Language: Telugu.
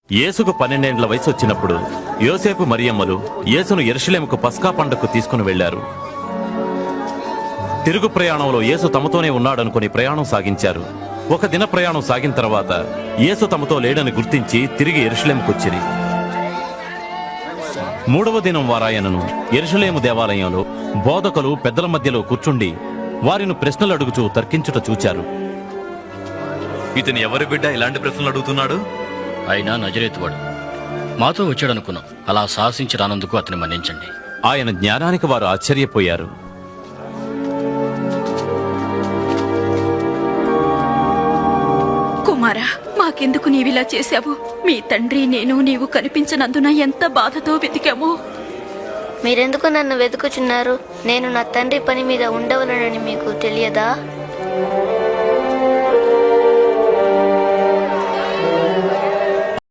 యేసుకు 12 ఏండ్ల వయసు వచ్చినప్పుడు యోసేపు మరియమ్మలు యేసును యెరూషలేముకు పస్కా పండగకు తీసుకుని వెళ్లారు. తిరుగు ప్రయాణంలో యేసు తమతోనే ఉన్నాడనుకుని ప్రయాణం సాగించారు. ఒక దిన ప్రయాణం సాగిన తర్వాత యేసు తమతో లేడని గుర్తించి తిరిగి యెరూషలేముకొచ్చిరి. 3వ దినం వారాయనను యెరూషలేము దేవాలయంలో బోధకులు పెద్దల మధ్యలో కూర్చుండి వారిని ప్రశ్నలు అడుగుచూ తర్కించుట చూచారు. ఇతని ఎవరి బిడ్డ ఇలాంటి ప్రశ్నలు అడుగుతున్నాడు? ఆయన నజరేతువాడు, మాతో వచ్చాడనుకున్నాం. అలా సాహసించి రానందుకు అతన్ని మన్నించండి. ఆయన జ్ఞానానికి వారు ఆశ్చర్యపోయారు. కుమారా, మాకెందుకు నీవిలా చేశావు? మీ తండ్రి నేను నీవు కనిపించనందున ఎంత బాధతో వెతికామో. మీరెందుకు నన్ను వెతుకుచున్నారు? నేను నా తండ్రి పని మీద ఉండవలనని మీకు తెలియదా?